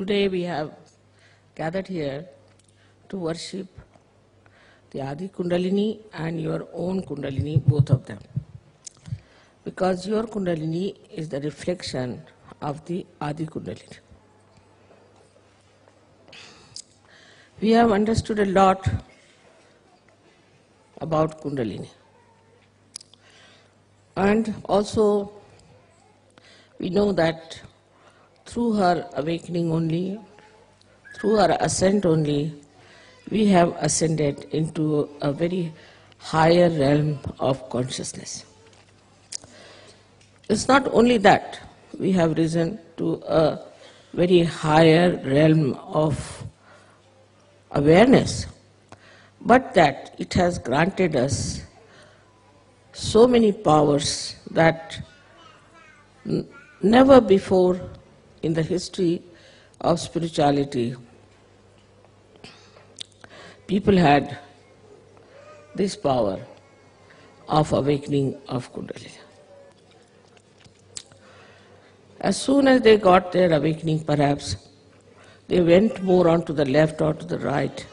Today we have gathered here to worship the Adi Kundalini and your own Kundalini, both of them. Because your Kundalini is the reflection of the Adi Kundalini. We have understood a lot about Kundalini. And also we know that through her awakening only, through her ascent only, we have ascended into a very higher realm of consciousness. It's not only that we have risen to a very higher realm of awareness, but that it has granted us so many powers that never before in the history of spirituality people had this power of awakening of Kundalini. As soon as they got their awakening, perhaps, they went more on to the left or to the right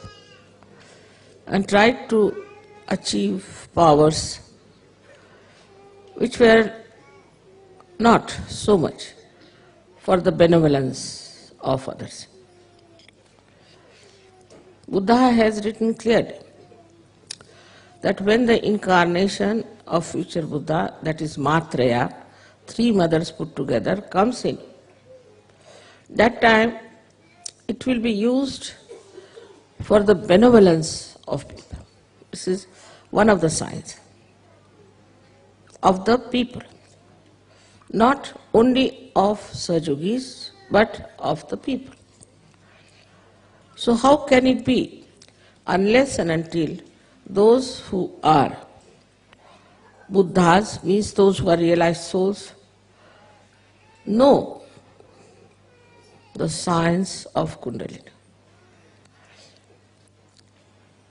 and tried to achieve powers which were not so much for the benevolence of others. Buddha has written clearly that when the incarnation of future Buddha, that is Matraya, three mothers put together, comes in, that time it will be used for the benevolence of people. This is one of the signs of the people, not only of Sahajogis, but of the people. So how can it be unless and until those who are Buddhas, means those who are realized souls, know the science of Kundalini?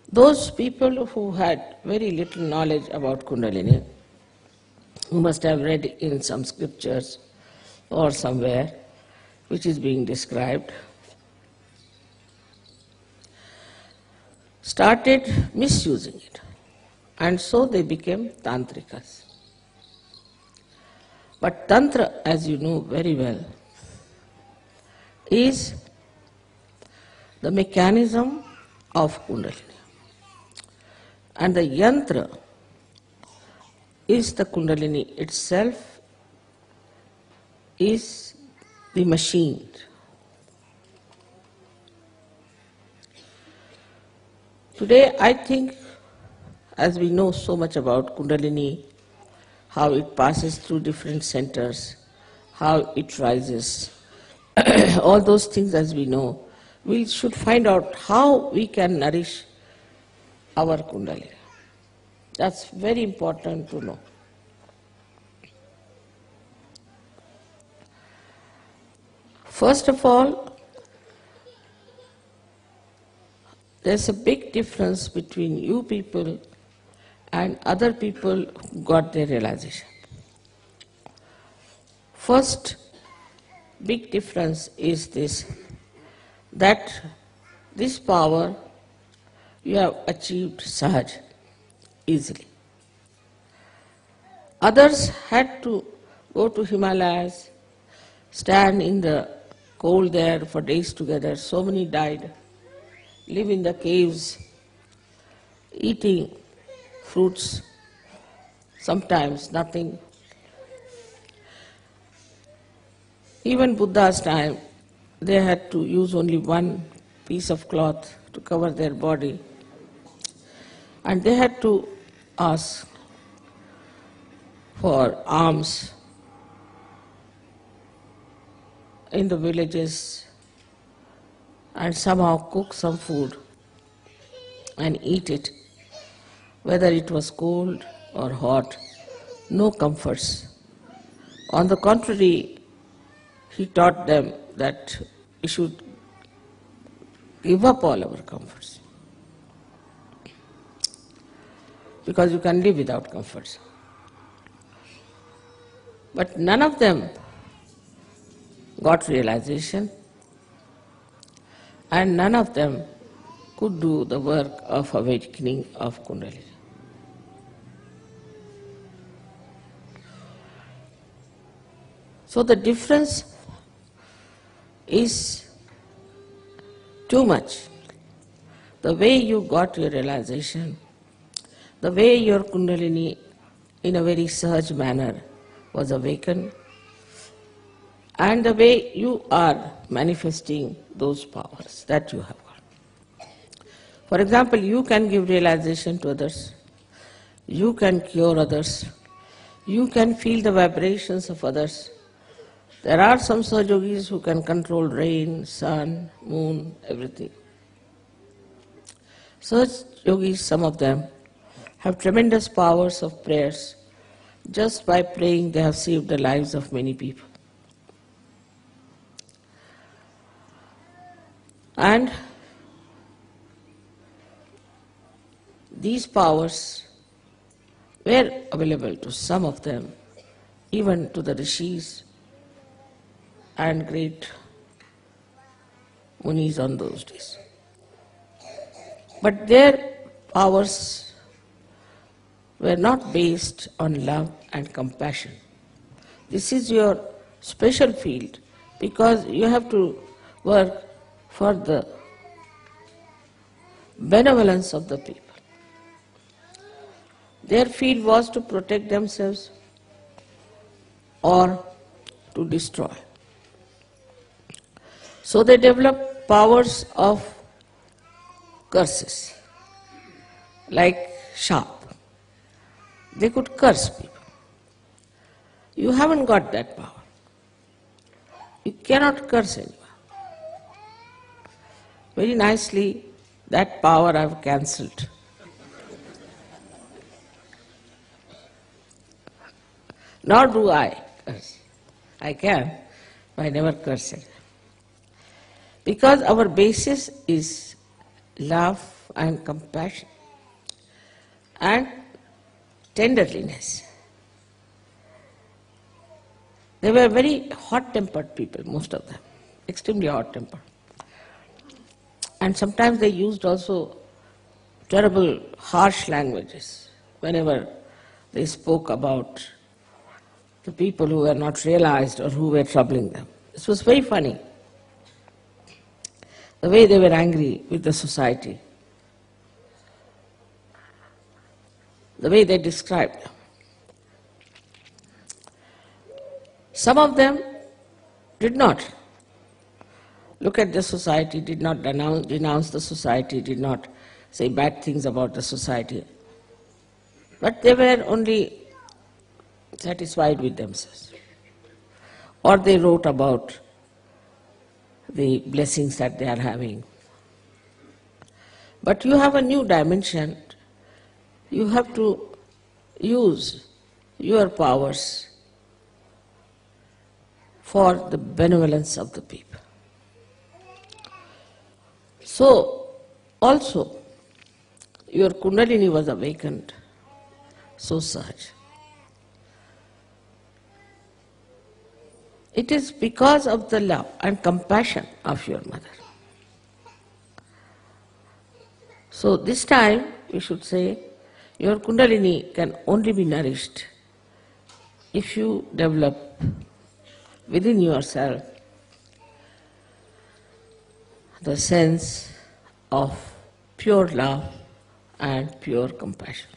Those people who had very little knowledge about Kundalini, who must have read in some scriptures or somewhere which is being described, started misusing it, and so they became tantrikas. But tantra, as you know very well, is the mechanism of Kundalini, and the yantra is the Kundalini itself, is the machine. Today I think, as we know so much about Kundalini, how it passes through different centers, how it rises, all those things as we know, we should find out how we can nourish our Kundalini. That's very important to know. First of all, there's a big difference between you people and other people who got their realization. First big difference is this, that this power you have achieved Sahaja, easily. Others had to go to Himalayas, stand in the cold there for days together. So many died, live in the caves, eating fruits, sometimes nothing. Even Buddha's time, they had to use only one piece of cloth to cover their body, and they had to ask for alms in the villages and somehow cook some food and eat it, whether it was cold or hot, no comforts. On the contrary, he taught them that we should give up all our comforts, because you can live without comforts. But none of them got realization and none of them could do the work of awakening of Kundalini. So the difference is too much. The way you got your realization, the way your Kundalini in a very Sahaja manner was awakened, and the way you are manifesting those powers that you have got. For example, you can give realization to others, you can cure others, you can feel the vibrations of others. There are some Sahaja yogis who can control rain, sun, moon, everything. Such yogis, some of them, have tremendous powers of prayers. Just by praying, they have saved the lives of many people. And these powers were available to some of them, even to the rishis and great munis on those days. But their powers were not based on love and compassion. This is your special field because you have to work for the benevolence of the people. Their field was to protect themselves or to destroy. So they developed powers of curses, like sharp. They could curse people. You haven't got that power. You cannot curse anyone. Very nicely, that power I have cancelled. Nor do I curse. I can, but I never curse it. Because our basis is love and compassion and tenderliness. They were very hot-tempered people, most of them, extremely hot-tempered. And sometimes they used also terrible, harsh languages whenever they spoke about the people who were not realized or who were troubling them. This was very funny, the way they were angry with the society, the way they described them. Some of them did not look at the society, did not denounce the society, did not say bad things about the society. But they were only satisfied with themselves. Or they wrote about the blessings that they are having. But you have a new dimension. You have to use your powers for the benevolence of the people. So, also, your Kundalini was awakened so Sahaja. It is because of the love and compassion of your mother. So this time, we should say, your Kundalini can only be nourished if you develop within yourself the sense of pure love and pure compassion.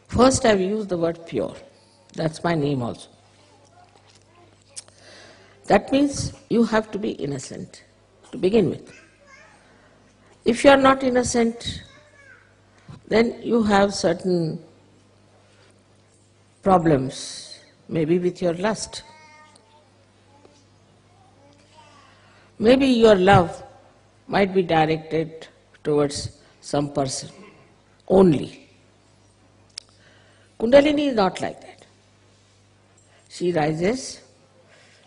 First, I've used the word pure. That's my name also. That means you have to be innocent to begin with. If you are not innocent, then you have certain problems, maybe with your lust. Maybe your love might be directed towards some person only. Kundalini is not like that. She rises,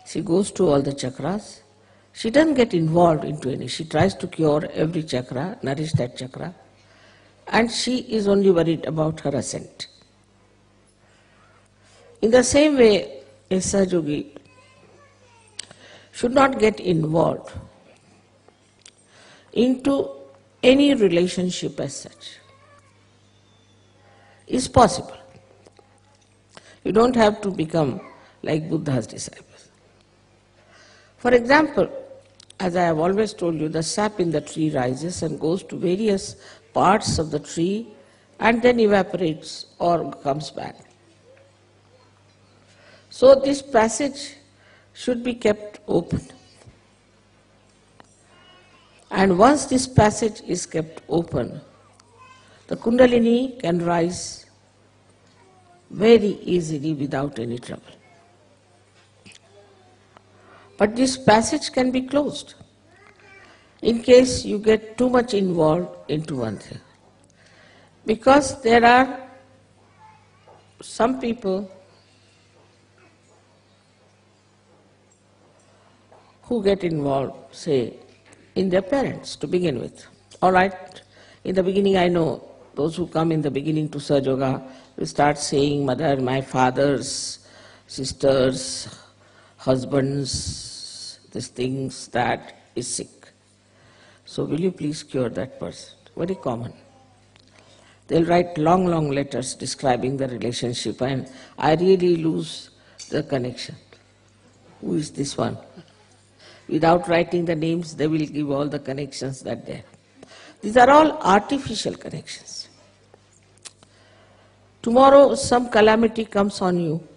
she goes to all the chakras, she doesn't get involved into any, she tries to cure every chakra, nourish that chakra, and she is only worried about her ascent. In the same way, a Sahaja yogi should not get involved into any relationship as such. Is possible. You don't have to become like Buddha's disciples. For example, as I have always told you, the sap in the tree rises and goes to various parts of the tree and then evaporates or comes back. So this passage should be kept open. And once this passage is kept open, the Kundalini can rise very easily without any trouble. But this passage can be closed in case you get too much involved into one thing. Because there are some people who get involved, say, in their parents to begin with. All right, in the beginning I know those who come in the beginning to Sahaja Yoga will start saying, Mother, my father's sisters, husbands, these things, that is sick. So will you please cure that person? Very common. They'll write long, long letters describing the relationship and I really lose the connection. Who is this one? Without writing the names, they will give all the connections that they have. These are all artificial connections. Tomorrow some calamity comes on you.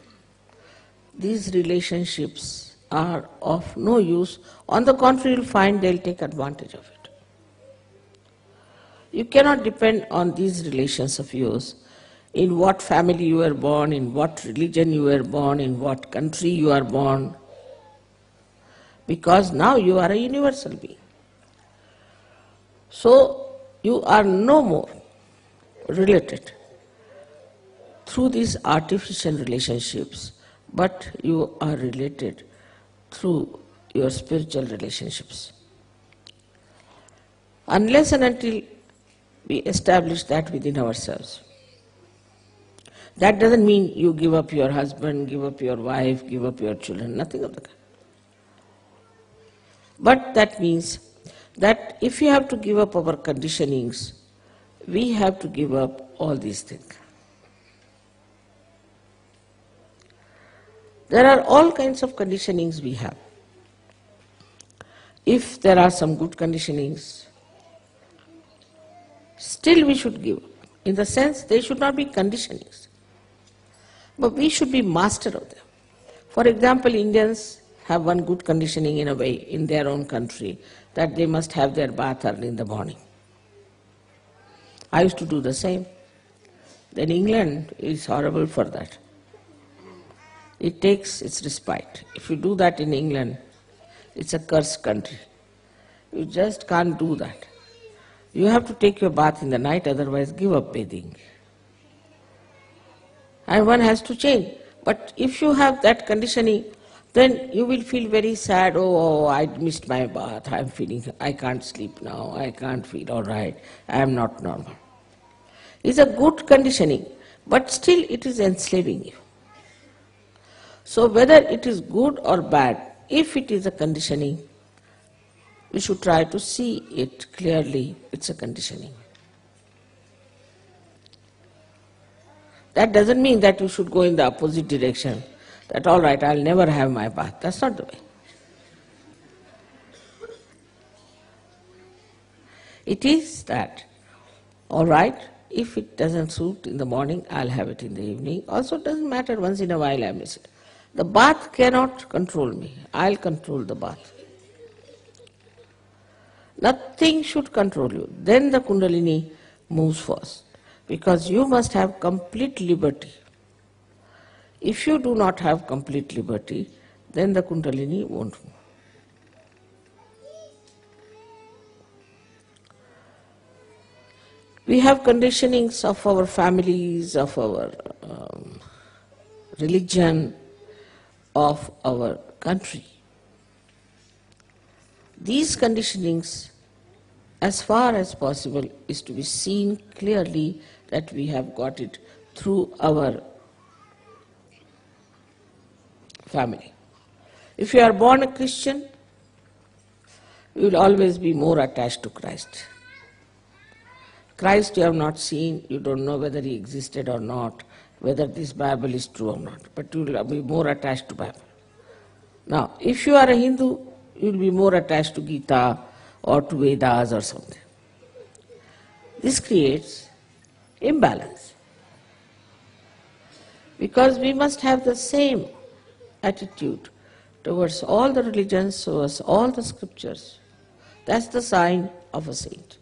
These relationships are of no use. On the contrary, you'll find they'll take advantage of it. You cannot depend on these relations of yours, in what family you were born, in what religion you were born, in what country you are born, because now you are a universal being. So you are no more related through these artificial relationships, but you are related through your spiritual relationships. Unless and until we establish that within ourselves. That doesn't mean you give up your husband, give up your wife, give up your children, nothing of the kind. But that means that if you have to give up our conditionings, we have to give up all these things. There are all kinds of conditionings we have. If there are some good conditionings, still we should give up. In the sense, they should not be conditionings, but we should be master of them. For example, Indians have one good conditioning in a way in their own country, that they must have their bath early in the morning. I used to do the same. Then England is horrible for that. It takes its respite. If you do that in England, it's a cursed country. You just can't do that. You have to take your bath in the night, otherwise give up bathing. And one has to change. But if you have that conditioning, then you will feel very sad. Oh, I missed my bath. I can't sleep now. I can't feel all right. I am not normal. It's a good conditioning, but still it is enslaving you. So whether it is good or bad, if it is a conditioning, we should try to see it clearly. It's a conditioning. That doesn't mean that you should go in the opposite direction, that all right, I'll never have my bath. That's not the way. It is that, all right, if it doesn't suit in the morning, I'll have it in the evening. Also, it doesn't matter, once in a while I miss it. The bath cannot control me. I'll control the bath. Nothing should control you. Then the Kundalini moves first, because you must have complete liberty. If you do not have complete liberty, then the Kundalini won't move. We have conditionings of our families, of our religion, of our country. These conditionings, as far as possible, is to be seen clearly that we have got it through our family. If you are born a Christian, you will always be more attached to Christ. Christ you have not seen, you don't know whether he existed or not, whether this Bible is true or not, but you will be more attached to Bible. Now, if you are a Hindu, you will be more attached to Gita or to Vedas or something. This creates imbalance. Because we must have the same attitude towards all the religions, towards all the scriptures. That's the sign of a saint.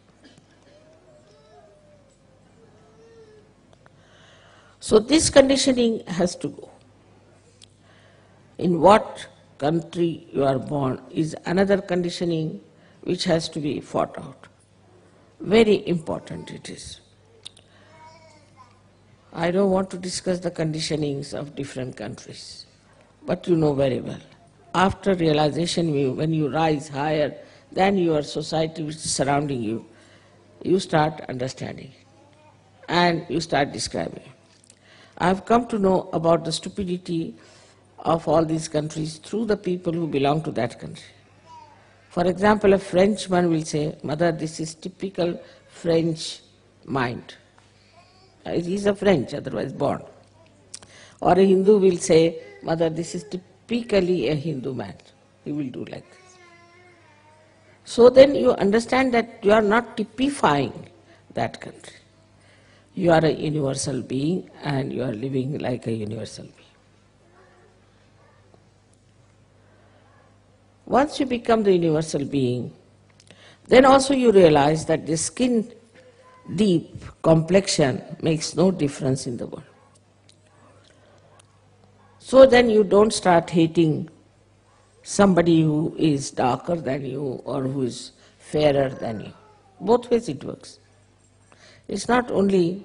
So this conditioning has to go. In what country you are born is another conditioning which has to be fought out. Very important it is. I don't want to discuss the conditionings of different countries, but you know very well. After realization, when you rise higher than your society which is surrounding you, you start understanding and you start describing. I have come to know about the stupidity of all these countries through the people who belong to that country. For example, a Frenchman will say, "Mother, this is typical French mind." He is a French, otherwise born. Or a Hindu will say, "Mother, this is typically a Hindu man." He will do like this. So then you understand that you are not typifying that country. You are a universal being and you are living like a universal being. Once you become the universal being, then also you realize that the skin deep complexion makes no difference in the world. So then you don't start hating somebody who is darker than you or who is fairer than you. Both ways it works. It's not only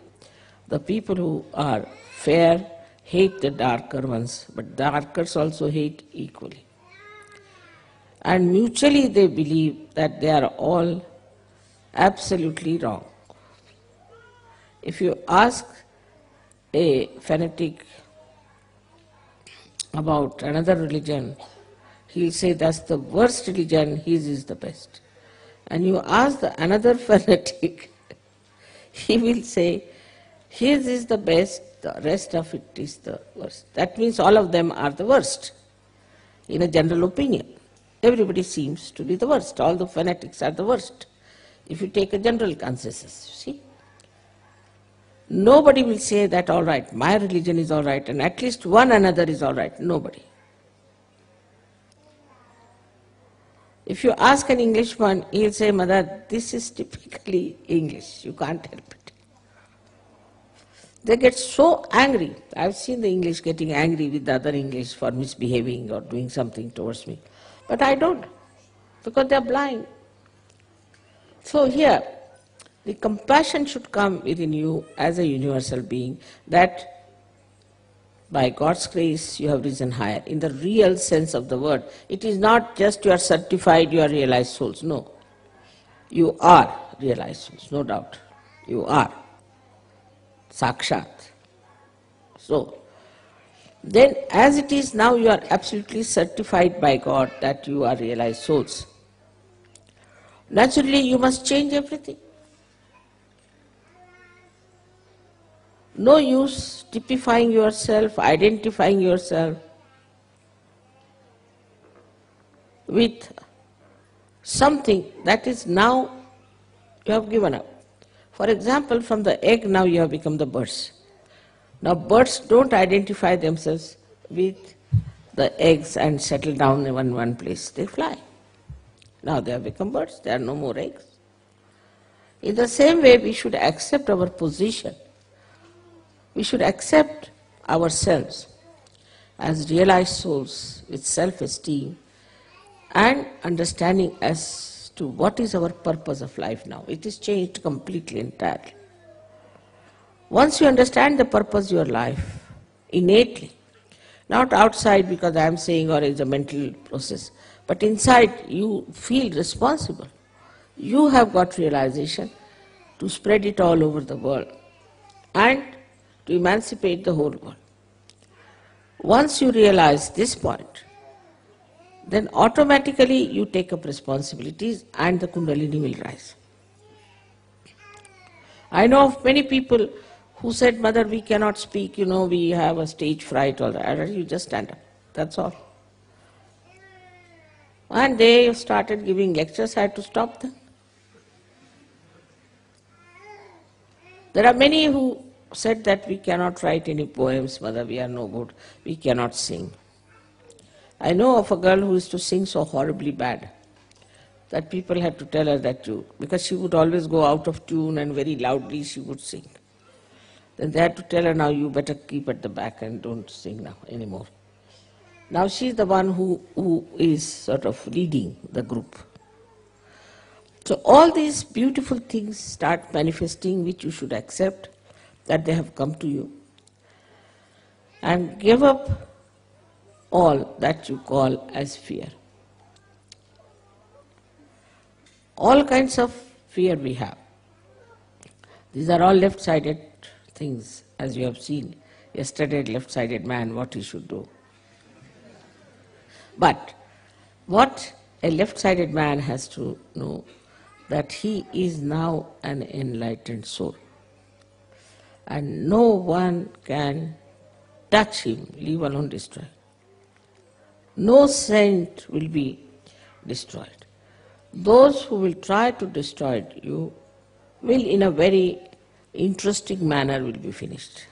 the people who are fair hate the darker ones, but darkers also hate equally. And mutually they believe that they are all absolutely wrong. If you ask a fanatic about another religion, he'll say that's the worst religion, his is the best. And you ask another fanatic, he will say his is the best, the rest of it is the worst. That means all of them are the worst, in a general opinion. Everybody seems to be the worst. All the fanatics are the worst. If you take a general consensus, see. Nobody will say that, all right, my religion is all right, and at least one another is all right. Nobody. If you ask an Englishman, he'll say, "Mother, this is typically English. You can't help it." They get so angry. I've seen the English getting angry with the other English for misbehaving or doing something towards me. But I don't, because they're blind. So here, the compassion should come within you as a universal being, that by God's grace you have risen higher, in the real sense of the word. It is not just you are certified, you are realized souls. No. You are realized souls, no doubt. You are. Sakshat. So, then as it is now, you are absolutely certified by God that you are realized souls. Naturally, you must change everything. No use typifying yourself, identifying yourself with something that is now you have given up. For example, from the egg now you have become the birds. Now birds don't identify themselves with the eggs and settle down in one place. They fly. Now they have become birds. There are no more eggs. In the same way, we should accept our position. We should accept ourselves as realized souls with self-esteem and understanding as to what is our purpose of life now. It is changed completely, entirely. Once you understand the purpose of your life innately, not outside because I am saying or it's a mental process, but inside you feel responsible. You have got realization to spread it all over the world and to emancipate the whole world. Once you realize this point, then automatically you take up responsibilities and the Kundalini will rise. I know of many people who said, Mother, we cannot speak, we have a stage fright, all that. You just stand up, that's all. And they started giving lectures, I had to stop them. There are many who said that we cannot write any poems, Mother, we are no good, we cannot sing. I know of a girl who used to sing so horribly bad that people had to tell her that because she would always go out of tune and very loudly she would sing. Then they had to tell her, now you better keep at the back and don't sing now anymore. Now she's the one who is sort of leading the group. So all these beautiful things start manifesting, which you should accept that they have come to you. And give up all that you call as fear. All kinds of fear we have. These are all left-sided things, as you have seen. Yesterday, left-sided man, what he should do. But what a left-sided man has to know, that he is now an enlightened soul. And no one can touch him, leave alone destroy. No saint will be destroyed. Those who will try to destroy you will in a very interesting manner will be finished.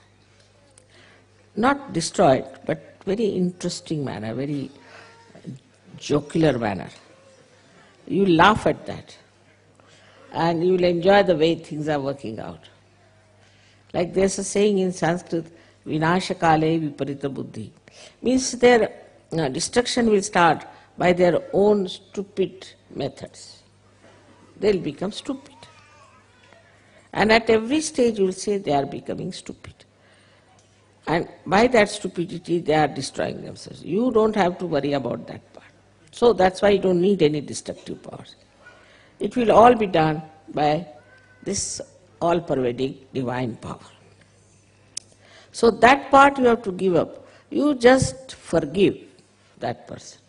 Not destroyed, but very interesting manner, very jocular manner. You laugh at that and you will enjoy the way things are working out. Like there's a saying in Sanskrit, Vinashakale viparita buddhi. Means their destruction will start by their own stupid methods. They'll become stupid. And at every stage you will say they are becoming stupid. And by that stupidity they are destroying themselves. You don't have to worry about that part. So that's why you don't need any destructive powers. It will all be done by this all-pervading divine power. So that part you have to give up. You just forgive that person.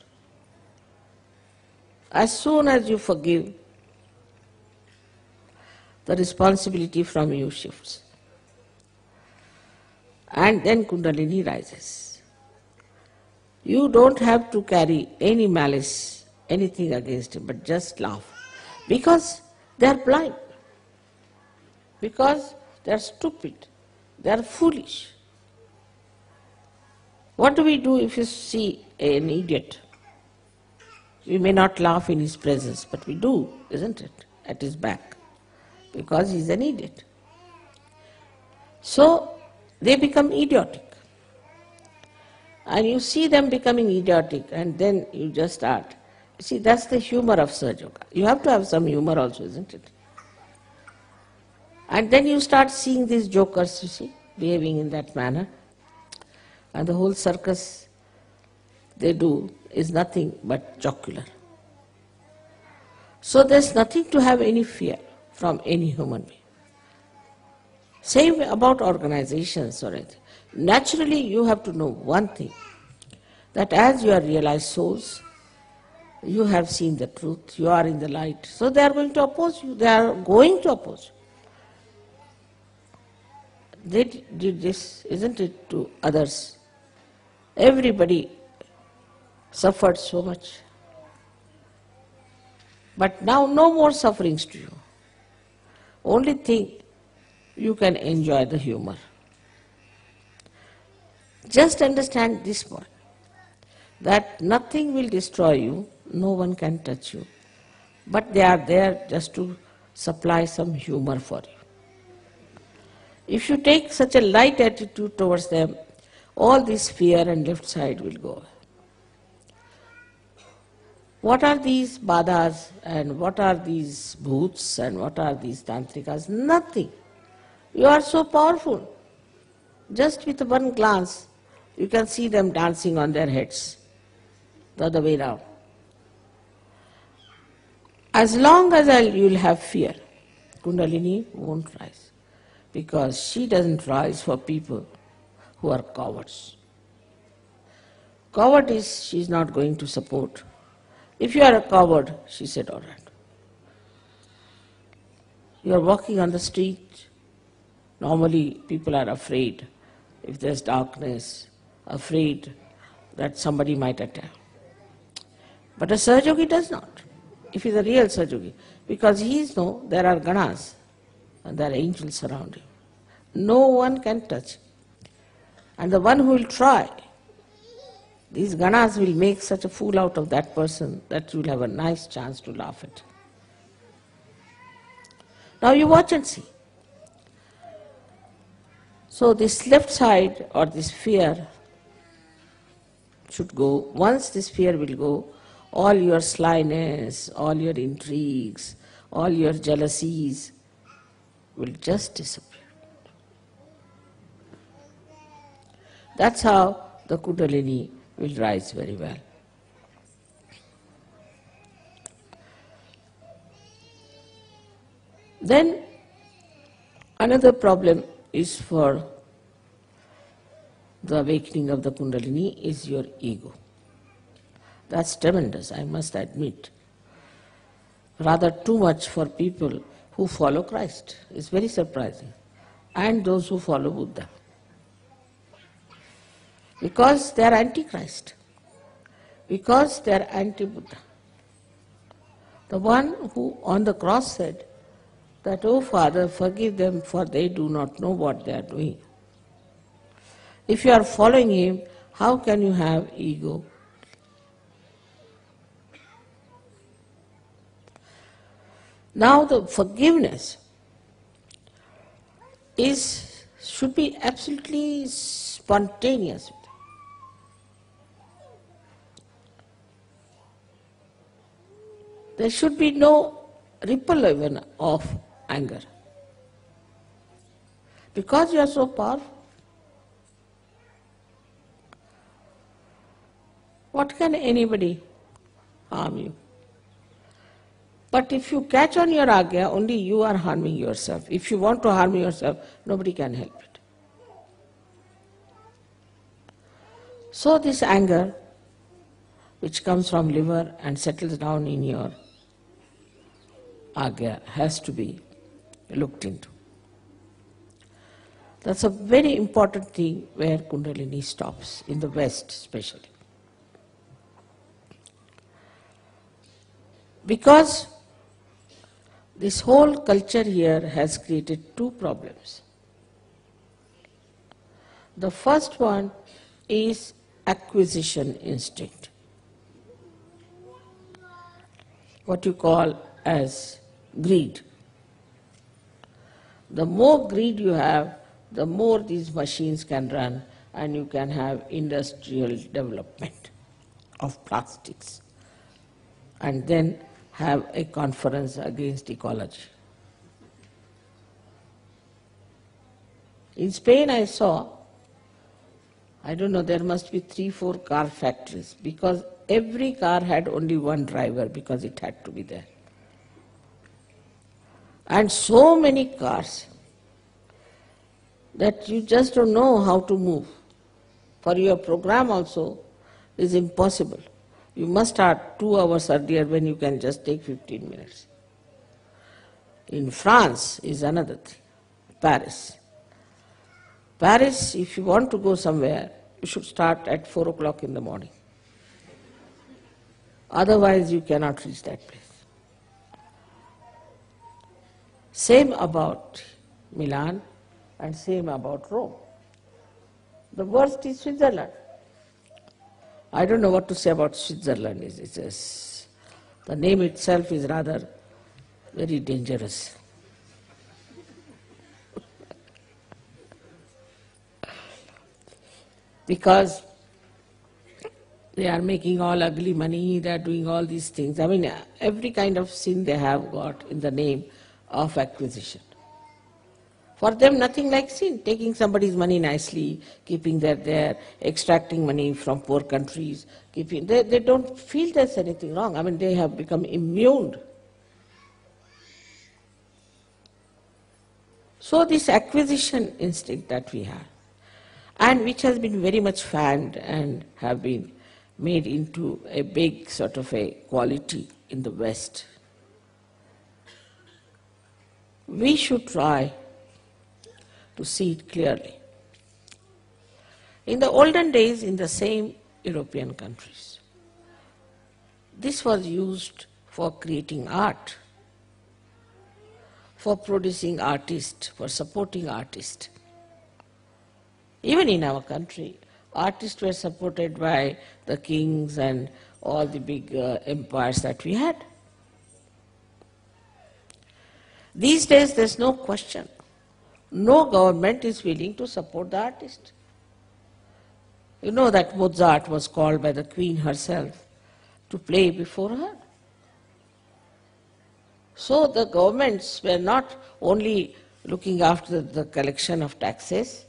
As soon as you forgive, the responsibility from you shifts. And then Kundalini rises. You don't have to carry any malice, anything against him, but just laugh. Because they are blind. Because they are stupid. They are foolish. What do we do if you see an idiot? We may not laugh in his presence, but we do, isn't it? At his back. Because he's an idiot. So they become idiotic. And you see them becoming idiotic and then you just start. See, that's the humor of Sahaja Yoga. You have to have some humor also, isn't it? And then you start seeing these jokers, you see, behaving in that manner. And the whole circus they do is nothing but jocular. So there's nothing to have any fear from any human being. Same about organizations or anything. Naturally you have to know one thing, that as you are realized souls, you have seen the truth, you are in the light. So they are going to oppose you, they are going to oppose you. They did this, isn't it, to others. Everybody suffered so much. But now no more sufferings to you. Only thing, you can enjoy the humor. Just understand this point, that nothing will destroy you, no one can touch you. But they are there just to supply some humor for you. If you take such a light attitude towards them, all this fear and left side will go away. What are these badhas and what are these bhoots and what are these tantrikas? Nothing. You are so powerful. Just with one glance, you can see them dancing on their heads, the other way round. As long as you will have fear, Kundalini won't rise. Because she doesn't rise for people who are cowards. Coward is, she is not going to support If you are a coward, she said, all right. You are walking on the street. Normally people are afraid if there's darkness, afraid that somebody might attack. But a Sahaja does not, if he's a real Sahaja, because he knows there are ganas and there are angels around him. No one can touch him. And the one who will try, these ganas will make such a fool out of that person that you will have a nice chance to laugh at. Now you watch and see. So this left side or this fear should go. Once this fear will go, all your slyness, all your intrigues, all your jealousies will just disappear. That's how the Kundalini will rise very well. Then another problem is for the awakening of the Kundalini is your ego. That's tremendous, I must admit. Rather too much for people who follow Christ. It's very surprising. And those who follow Buddha. Because they are anti-Christ. Because they are anti-Buddha. The one who on the cross said that, "Oh Father, forgive them for they do not know what they are doing." If you are following him, how can you have ego? Now the forgiveness should be absolutely spontaneous. There should be no ripple even of anger. Because you are so powerful. What can anybody harm you? But if you catch on your agya, only you are harming yourself. If you want to harm yourself, nobody can help it. So this anger, which comes from liver and settles down in your agya, has to be looked into. That's a very important thing where Kundalini stops, in the West especially. Because this whole culture here has created two problems. The first one is acquisition instinct, what you call as greed. The more greed you have, the more these machines can run and you can have industrial development of plastics and then have a conference against ecology. In Spain I saw, I don't know, there must be 3-4 car factories because every car had only one driver because it had to be there. And so many cars that you just don't know how to move. For your program also is impossible. You must start 2 hours earlier when you can just take 15 minutes. In France is another thing, Paris. Paris, if you want to go somewhere, you should start at 4 o'clock in the morning. Otherwise you cannot reach that place. Same about Milan and same about Rome. The worst is Switzerland. I don't know what to say about Switzerland. The name itself is rather very dangerous. Because they are making all ugly money, they are doing all these things. I mean, every kind of sin they have got in the name of acquisition. For them, nothing like sin, taking somebody's money nicely, keeping that there, extracting money from poor countries, they don't feel there's anything wrong. I mean, they have become immune. So this acquisition instinct that we have, and which has been very much fanned and have been made into a big sort of a quality in the West. We should try to see it clearly. In the olden days, in the same European countries, this was used for creating art, for producing artists, for supporting artists. Even in our country, artists were supported by the kings and all the big empires that we had. These days, there's no question. No government is willing to support the artist. You know that Mozart was called by the Queen herself to play before her. So the governments were not only looking after the collection of taxes,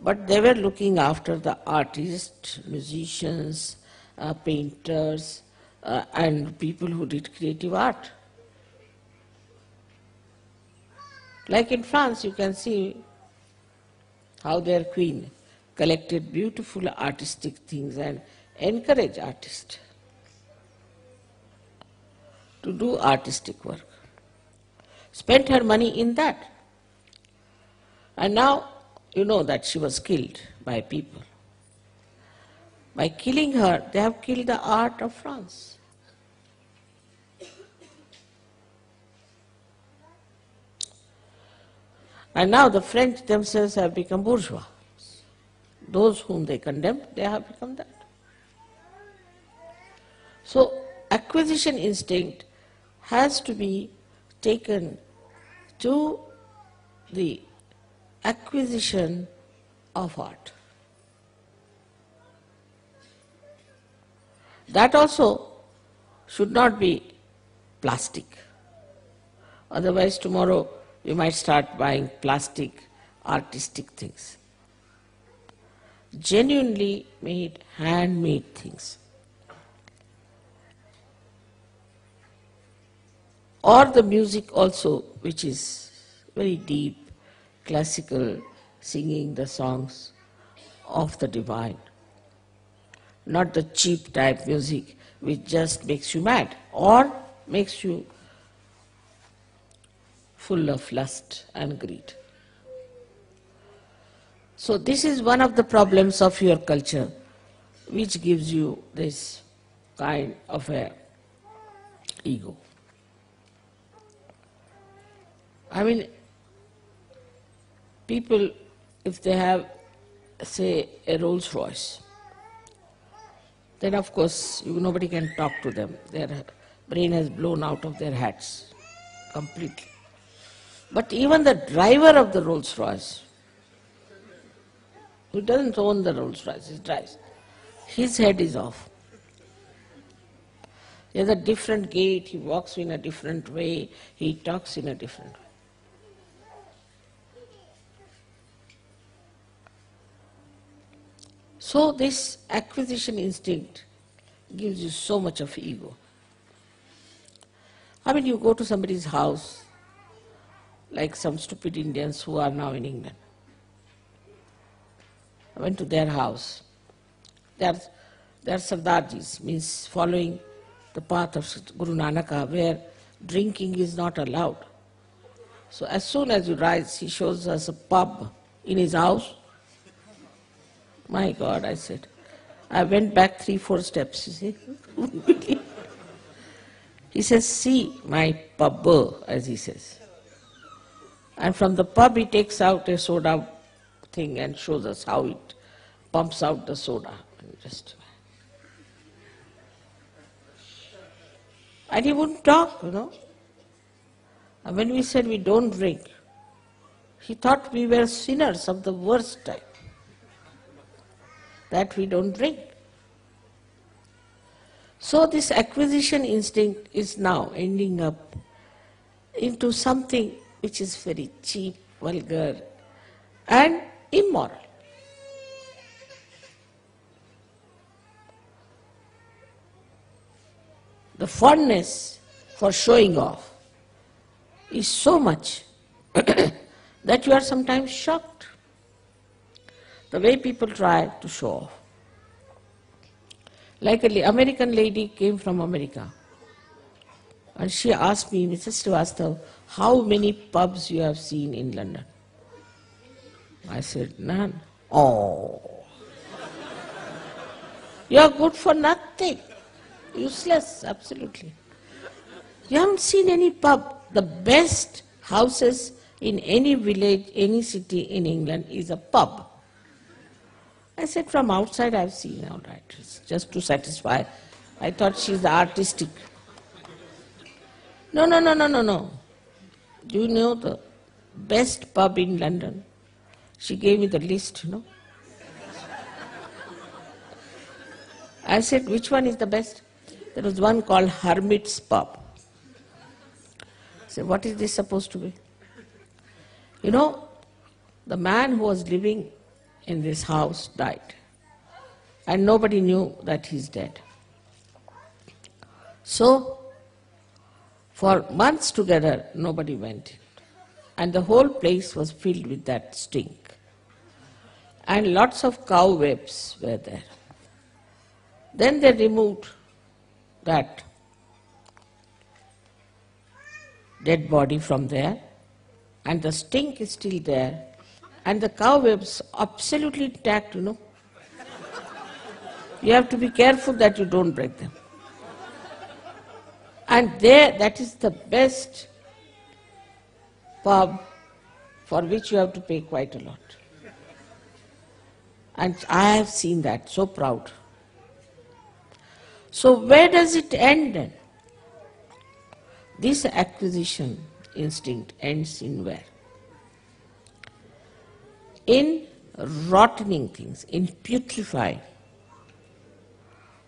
but they were looking after the artists, musicians, painters, and people who did creative art. Like in France, you can see how their queen collected beautiful artistic things and encouraged artists to do artistic work. Spent her money in that. And now, you know that she was killed by people. By killing her, they have killed the art of France. And now the French themselves have become bourgeois. Those whom they condemned, they have become that. So acquisition instinct has to be taken to the acquisition of art. That also should not be plastic. Otherwise tomorrow you might start buying plastic, artistic things. Genuinely made, handmade things. Or the music also, which is very deep, classical, singing the songs of the divine. Not the cheap type music which just makes you mad or makes you full of lust and greed. So this is one of the problems of your culture, which gives you this kind of a ego. I mean, people, if they have, say, a Rolls Royce, then of course nobody can talk to them. Their brain has blown out of their heads completely. But even the driver of the Rolls Royce, who doesn't own the Rolls Royce, he drives, his head is off. He has a different gait, he walks in a different way, he talks in a different way. So this acquisition instinct gives you so much of ego. I mean, you go to somebody's house, like some stupid Indians who are now in England. I went to their house. They are Sardarjis, means following the path of Guru Nanaka, where drinking is not allowed. So as soon as you rise, he shows us a pub in his house. My God, I said. I went back 3-4 steps, you see. He says, see my pub, as he says. And from the pub he takes out a soda thing and shows us how it pumps out the soda. And he wouldn't talk, you know. And when we said we don't drink, he thought we were sinners of the worst type, that we don't drink. So this acquisition instinct is now ending up into something which is very cheap, vulgar, and immoral. The fondness for showing off is so much that you are sometimes shocked. The way people try to show off. Like an American lady came from America. And she asked me, Mrs. Srivastav, how many pubs you have seen in London? I said, none. Oh, you are good for nothing. Useless, absolutely. You haven't seen any pub. The best houses in any village, any city in England is a pub. I said, from outside I've seen, all right, it's just to satisfy. I thought she's artistic. No, no, no, no, no, no. Do you know the best pub in London? She gave me the list, you know. I said, which one is the best? There was one called Hermit's Pub. I said, what is this supposed to be? You know, the man who was living in this house died. And nobody knew that he's dead. So, for months together, nobody went in. And the whole place was filled with that stink. And lots of cobwebs were there. Then they removed that dead body from there, and the stink is still there, and the cobwebs absolutely intact, you know. You have to be careful that you don't break them. And there, that is the best pub for which you have to pay quite a lot. And I have seen that, so proud. So where does it end then? This acquisition instinct ends in where? In rottening things, in putrefying.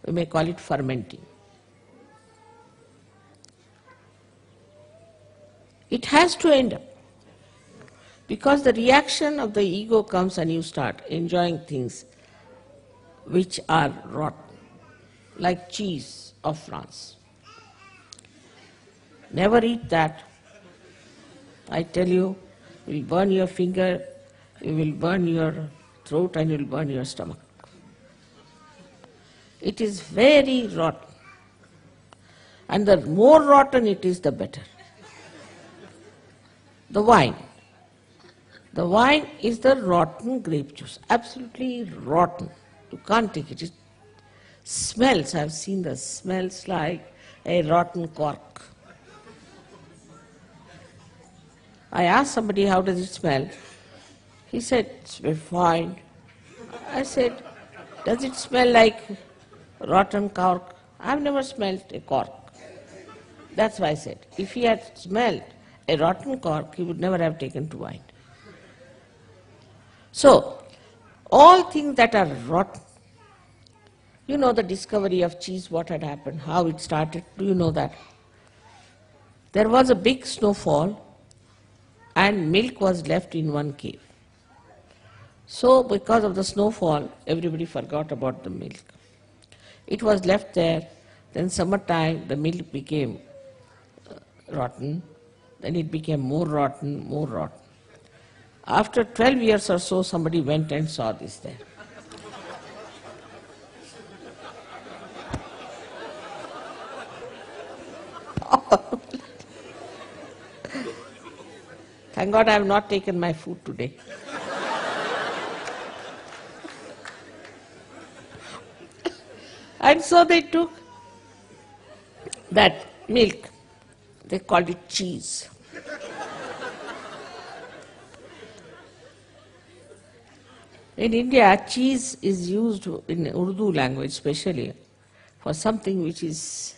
We may call it fermenting. It has to end up. Because the reaction of the ego comes and you start enjoying things which are rotten, like cheese of France. Never eat that. I tell you, you will burn your finger, you will burn your throat, and you will burn your stomach. It is very rotten. And the more rotten it is, the better. The wine. The wine is the rotten grape juice, absolutely rotten. You can't take it. It smells, I've seen the smells like a rotten cork. I asked somebody, how does it smell? He said, it's very fine. I said, does it smell like rotten cork? I've never smelled a cork. That's why I said, if he had smelled a rotten cork, he would never have taken to wine. So, all things that are rotten, you know the discovery of cheese, what had happened, how it started, do you know that? There was a big snowfall and milk was left in one cave. So, because of the snowfall, everybody forgot about the milk. It was left there, then summertime the milk became rotten, then it became more rotten, more rotten. After 12 years or so, somebody went and saw this there. Thank God I have not taken my food today. And so they took that milk, they called it cheese. In India, cheese is used in Urdu language especially for something which is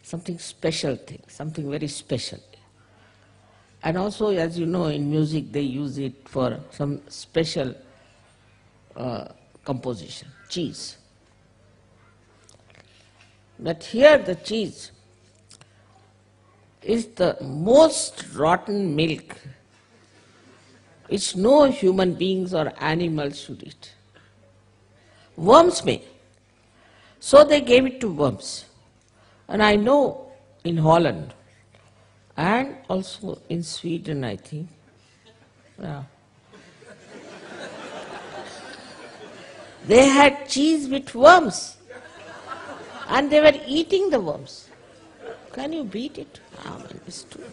something special thing, something very special. And also, as you know, in music they use it for some special composition, cheese. But here the cheese is the most rotten milk which no human beings or animals should eat. Worms may. So they gave it to worms. And I know in Holland and also in Sweden, I think, they had cheese with worms. And they were eating the worms. Can you beat it? Ah, man, it's true.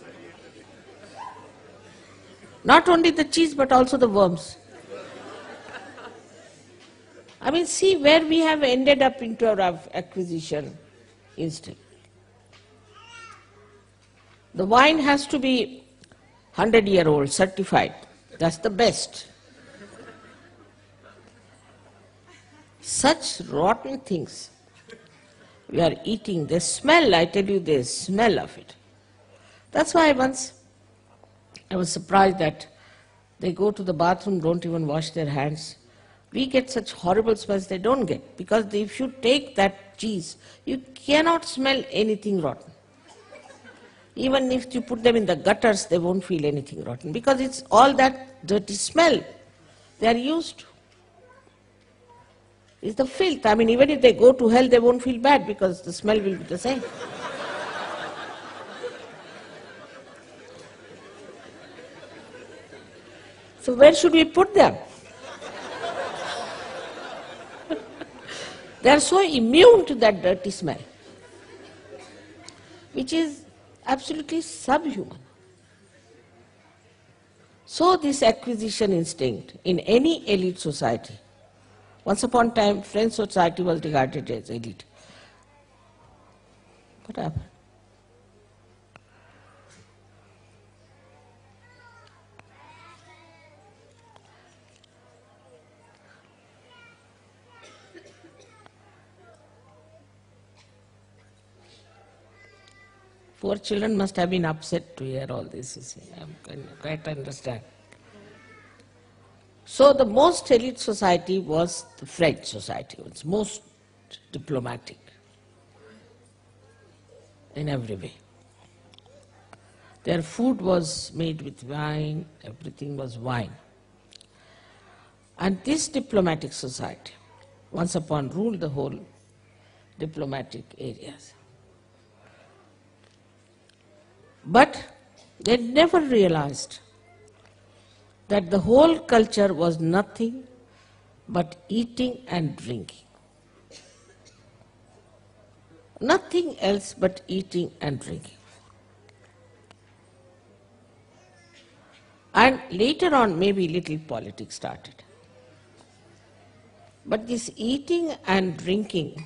Not only the cheese, but also the worms. I mean, see where we have ended up into our acquisition instinct. The wine has to be 100-year-old, certified. That's the best. Such rotten things we are eating, they smell, I tell you, they smell of it. That's why once I was surprised that they go to the bathroom, don't even wash their hands. We get such horrible smells they don't get, because if you take that cheese, you cannot smell anything rotten. Even if you put them in the gutters, they won't feel anything rotten, because it's all that dirty smell they are used to. It's the filth. I mean, even if they go to hell, they won't feel bad, because the smell will be the same. So where should we put them? They are so immune to that dirty smell, which is absolutely subhuman. So this acquisition instinct in any elite society, once upon a time French society was regarded as elite. What happened? Poor children must have been upset to hear all this, you see. I can quite understand. So the most elite society was the French society. It was most diplomatic in every way. Their food was made with wine, everything was wine. And this diplomatic society, once upon, ruled the whole diplomatic areas. But they never realized that the whole culture was nothing but eating and drinking. Nothing else but eating and drinking. And later on, maybe little politics started. But this eating and drinking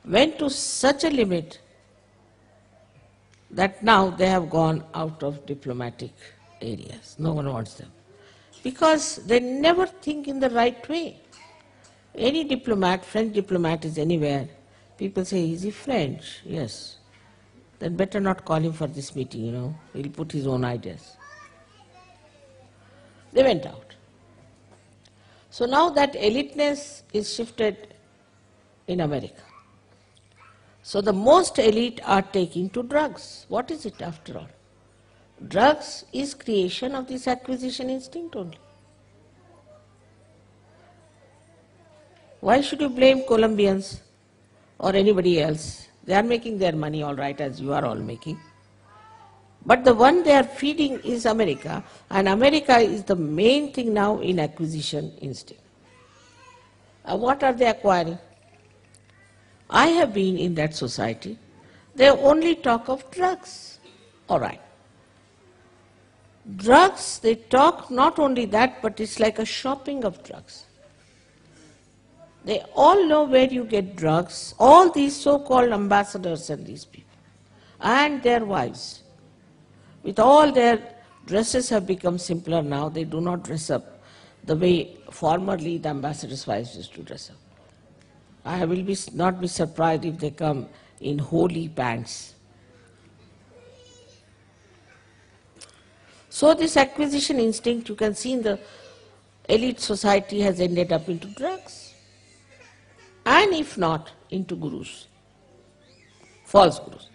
went to such a limit that now they have gone out of diplomatic areas. No one wants them. Because they never think in the right way. Any diplomat, French diplomat is anywhere, people say, is he French? Yes. Then better not call him for this meeting, you know. He'll put his own ideas. They went out. So now that eliteness is shifted in America. So the most elite are taking to drugs. What is it after all? Drugs is creation of this acquisition instinct only. Why should you blame Colombians or anybody else? They are making their money all right, as you are all making. But the one they are feeding is America, and America is the main thing now in acquisition instinct. What are they acquiring? I have been in that society. They only talk of drugs. All right. Drugs, they talk not only that, but it's like a shopping of drugs. They all know where you get drugs, all these so-called ambassadors and these people, and their wives. With all their dresses have become simpler now, they do not dress up the way formerly the ambassadors' wives used to dress up. I will not be surprised if they come in holy pants. So this acquisition instinct, you can see in the elite society, has ended up into drugs. And if not, into gurus, false gurus.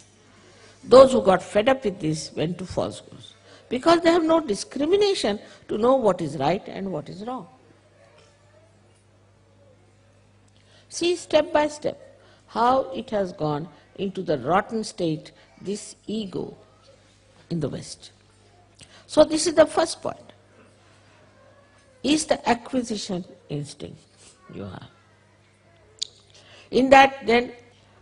Those who got fed up with this went to false gurus, because they have no discrimination to know what is right and what is wrong. See step by step how it has gone into the rotten state, this ego in the West. So this is the first point, is the acquisition instinct you have. In that, then,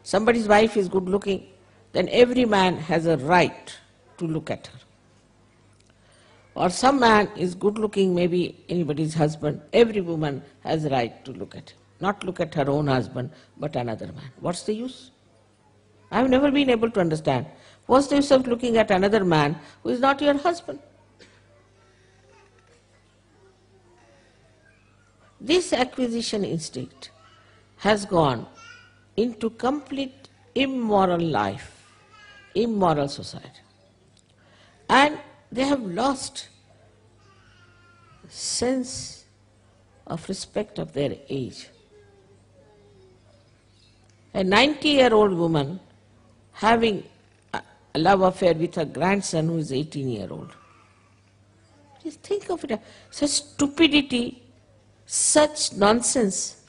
somebody's wife is good looking, then every man has a right to look at her. Or some man is good looking, maybe anybody's husband, every woman has a right to look at him. Not look at her own husband, but another man. What's the use? I've never been able to understand. What's the use of looking at another man who is not your husband? This acquisition instinct has gone into complete immoral life, immoral society. And they have lost sense of respect of their age. A 90-year-old woman having a love affair with her grandson who is 18-year-old. Just think of it, such stupidity, such nonsense.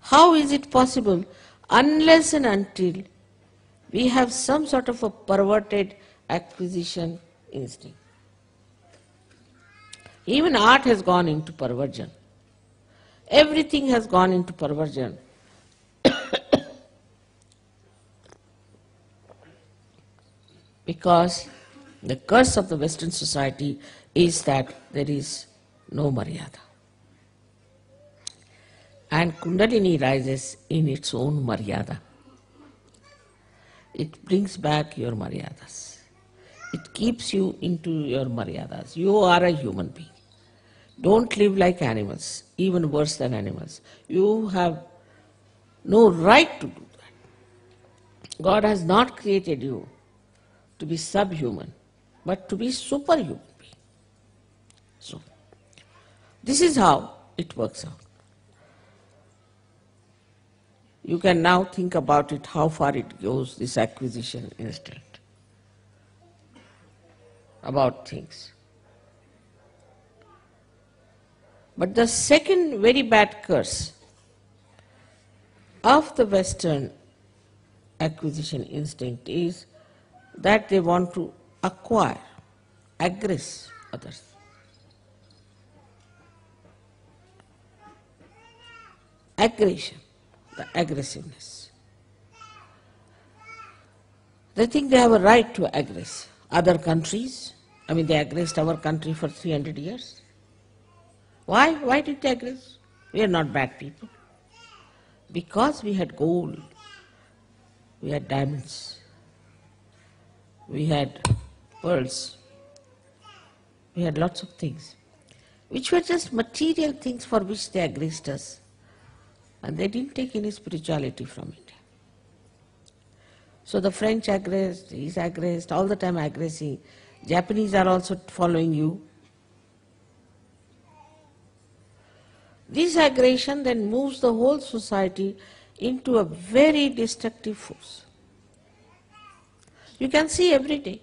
How is it possible unless and until we have some sort of a perverted acquisition instinct? Even art has gone into perversion. Everything has gone into perversion. Because the curse of the Western society is that there is no Maryada. And Kundalini rises in its own Maryada. It brings back your Maryadas. It keeps you into your Maryadas. You are a human being. Don't live like animals, even worse than animals. You have no right to do that. God has not created you to be subhuman, but to be superhuman being. So, this is how it works out. You can now think about it, how far it goes, this acquisition instinct, about things. But the second very bad curse of the Western acquisition instinct is that they want to acquire, aggress others. Aggression, the aggressiveness. They think they have a right to aggress other countries. I mean, they aggressed our country for 300 years. Why? Why did they aggress? We are not bad people. Because we had gold, we had diamonds, we had pearls, we had lots of things, which were just material things for which they aggressed us. And they didn't take any spirituality from India. So the French aggressed, he's aggressed, all the time aggressing. Japanese are also following you. This aggression then moves the whole society into a very destructive force. You can see every day.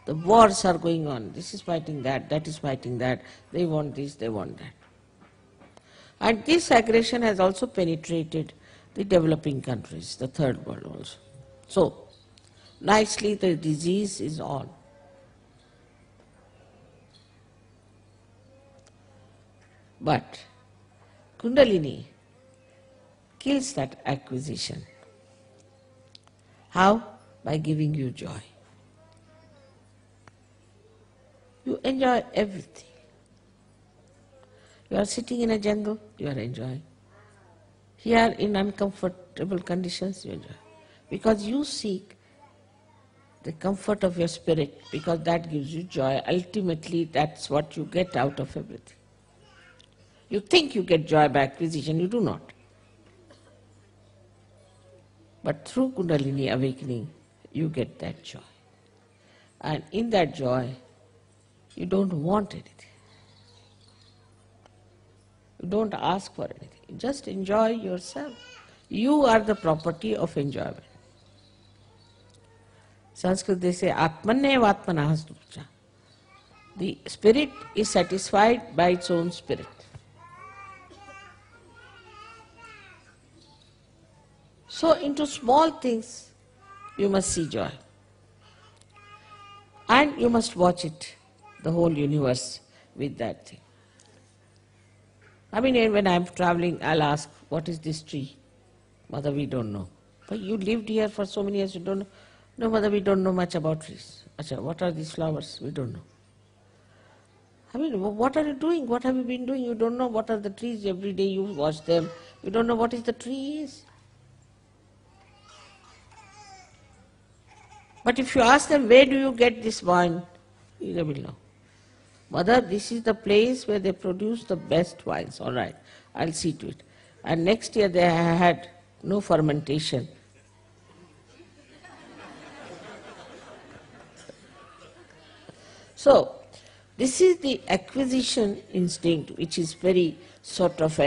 The wars are going on. This is fighting that, that is fighting that. They want this, they want that. And this aggression has also penetrated the developing countries, the third world also. So, nicely the disease is on. But Kundalini kills that acquisition. How? By giving you joy. You enjoy everything. You are sitting in a jungle, you are enjoying. Here in uncomfortable conditions, you enjoy. Because you seek the comfort of your spirit, because that gives you joy. Ultimately, that's what you get out of everything. You think you get joy by acquisition, you do not. But through Kundalini awakening, you get that joy. And in that joy, you don't want anything. You don't ask for anything. You just enjoy yourself. You are the property of enjoyment. Sanskrit they say, Atmanev Atmanah Stucha. The spirit is satisfied by its own spirit. So into small things you must see joy. And you must watch it, the whole universe, with that thing. I mean, when I'm traveling, I'll ask, what is this tree? Mother, we don't know. But you lived here for so many years, you don't know. No, Mother, we don't know much about trees. Acha, what are these flowers? We don't know. I mean, what are you doing? What have you been doing? You don't know what are the trees. Every day you watch them. You don't know what is the tree is. But if you ask them, where do you get this wine? They will know. Mother, this is the place where they produce the best wines. All right, I'll see to it. And next year they had no fermentation. So, this is the acquisition instinct, which is very sort of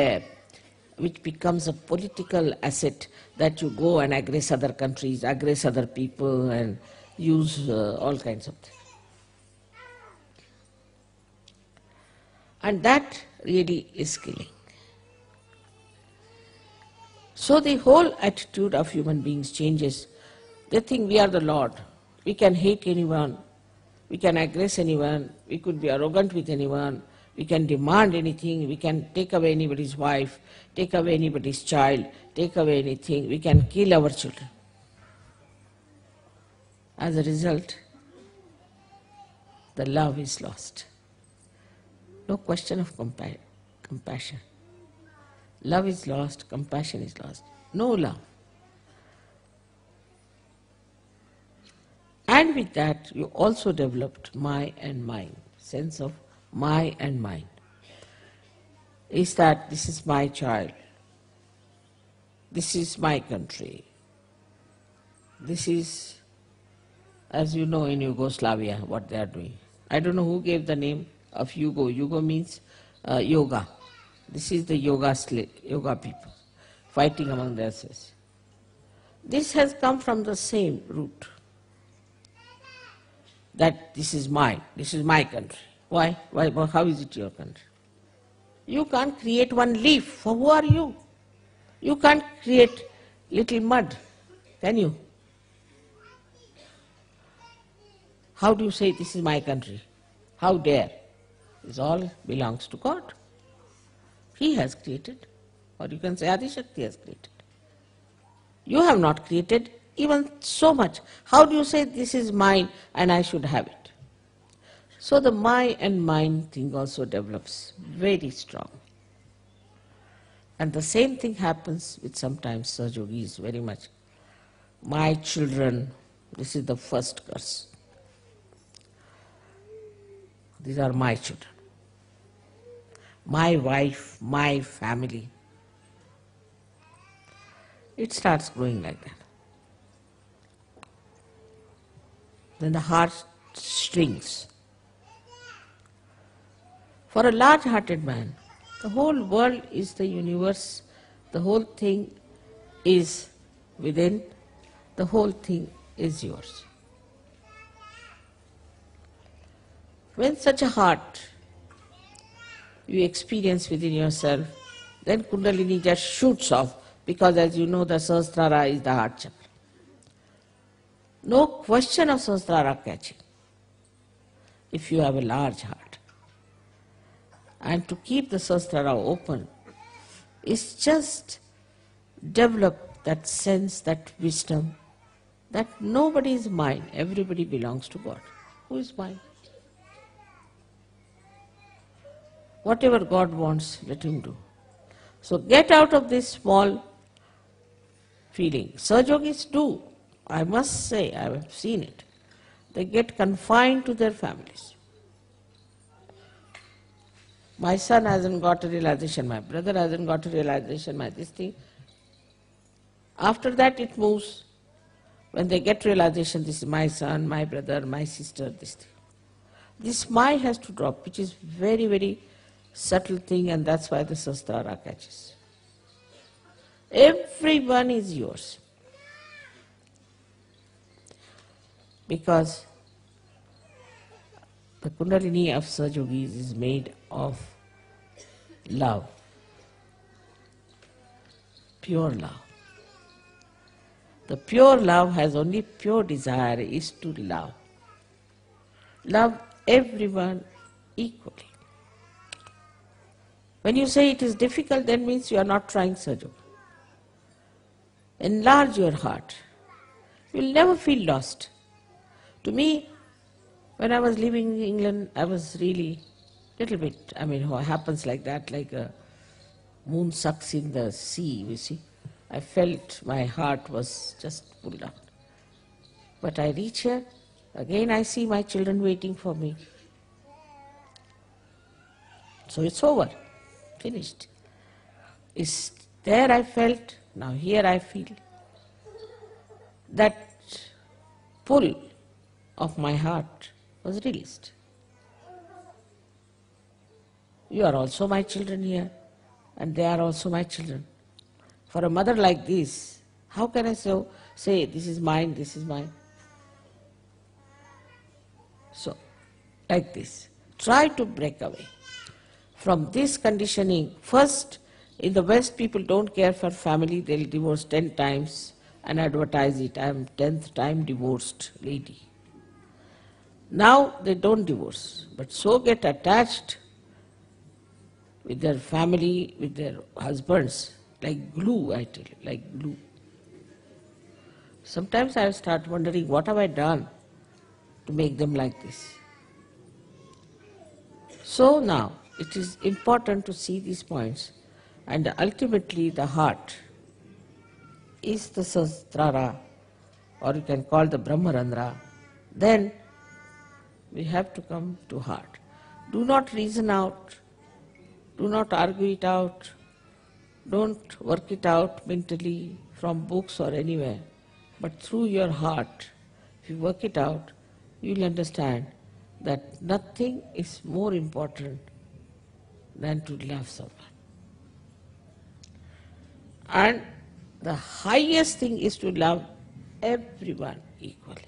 which becomes a political asset that you go and aggress other countries, aggress other people and use all kinds of things. And that really is killing. So the whole attitude of human beings changes. They think we are the Lord. We can hate anyone. We can aggress anyone. We could be arrogant with anyone. We can demand anything. We can take away anybody's wife, take away anybody's child, take away anything. We can kill our children. As a result, the love is lost. No question of compassion. Love is lost, compassion is lost. No love. And with that, you also developed my and mine, sense of my and mine. Is that this is my child, this is my country, this is, as you know in Yugoslavia, what they are doing. I don't know who gave the name of Yugo. Yugo means yoga. This is the yoga people fighting among themselves. This has come from the same root. That this is mine, this is my country. Why? How is it your country? You can't create one leaf, for who are you? You can't create little mud, can you? How do you say this is my country? How dare? This all belongs to God. He has created, or you can say Adi Shakti has created. You have not created even so much. How do you say this is mine and I should have it? So the my and mine thing also develops very strong. And the same thing happens with sometimes Sahajogis very much. My children, this is the first curse. These are my children. My wife, my family. It starts growing like that. Then the heart strings. For a large-hearted man, the whole world is the universe, the whole thing is within, the whole thing is yours. When such a heart you experience within yourself, then Kundalini just shoots off, because as you know the Sahasrara is the heart chakra. No question of Sahasrara catching if you have a large heart. And to keep the Sahasrara open is just develop that sense, that wisdom, that nobody is mine, everybody belongs to God. Who is mine? Whatever God wants, let Him do. So get out of this small feeling. Sahajogis do. I must say, I have seen it. They get confined to their families. My son hasn't got a realization, my brother hasn't got a realization, this thing. After that it moves. When they get realization, this is my son, my brother, my sister, this thing. This my has to drop, which is very, very subtle thing, and that's why the Sahasrara catches. Everyone is yours. Because the Kundalini of Sahajogis is made of love, pure love. The pure love has only pure desire, is to love. Love everyone equally. When you say it is difficult, that means you are not trying Sahaja. enlarge your heart. You will never feel lost. To me, when I was living in England, I was really little bit, what happens like that, like a moon sucks in the sea, you see. I felt my heart was just pulled out. But I reach here, again I see my children waiting for me. So it's over, finished. It's there I felt, now here I feel. That pull of my heart was released. You are also my children here, and they are also my children. For a mother like this, how can I say this is mine, this is mine? So, like this, try to break away from this conditioning. First, in the West, people don't care for family, they'll divorce 10 times and advertise it. I am 10th time divorced lady. Now they don't divorce, but so get attached with their family, with their husbands, like glue, I tell you, like glue. Sometimes I start wondering, what have I done to make them like this? So now, it is important to see these points, and ultimately the heart is the Sahstrara, or you can call the Brahmarandra. Then we have to come to heart. Do not reason out, do not argue it out, don't work it out mentally from books or anywhere, but through your heart. If you work it out, you will understand that nothing is more important than to love someone. And the highest thing is to love everyone equally.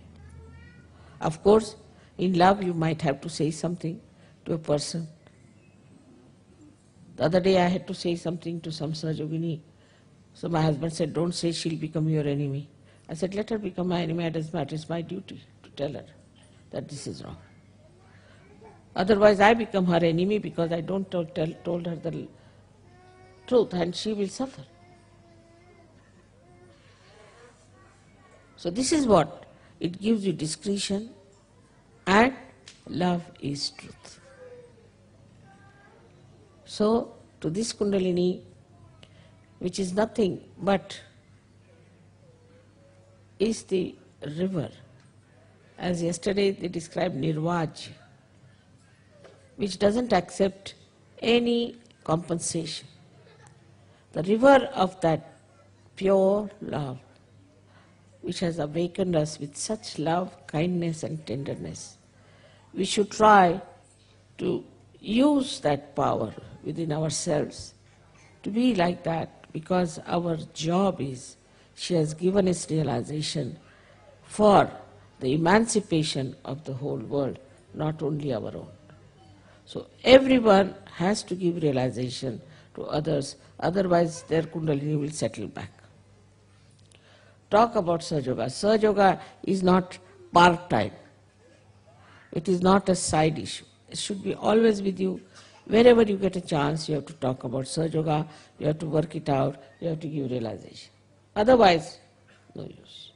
Of course, in love you might have to say something to a person. The other day I had to say something to some Sahajogini. So my husband said, don't say she'll become your enemy. I said, let her become my enemy, it doesn't matter, it's my duty to tell her that this is wrong. Otherwise I become her enemy because I don't told her the truth, and she will suffer. So this is what, it gives you discretion, and love is truth. So to this Kundalini, which is nothing but is the river, as yesterday they described Nirvaj, which doesn't accept any compensation. The river of that pure love, which has awakened us with such love, kindness and tenderness. We should try to use that power within ourselves to be like that, because our job is, she has given us realization for the emancipation of the whole world, not only our own. So everyone has to give realization to others, otherwise their Kundalini will settle back. Talk about Sahaja. Sahaja is not part-time. It is not a side issue. It should be always with you. Wherever you get a chance, you have to talk about Sahaja, you have to work it out, you have to give realization. Otherwise, no use.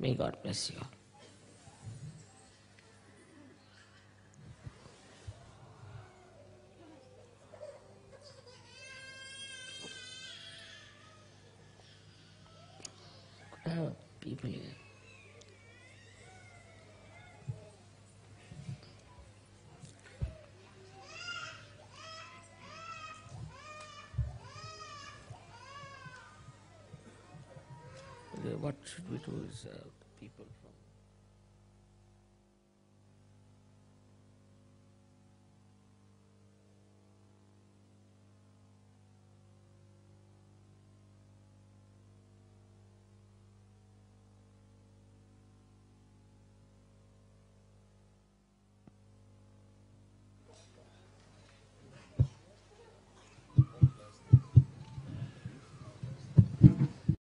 May God bless you all. People here. What should we do is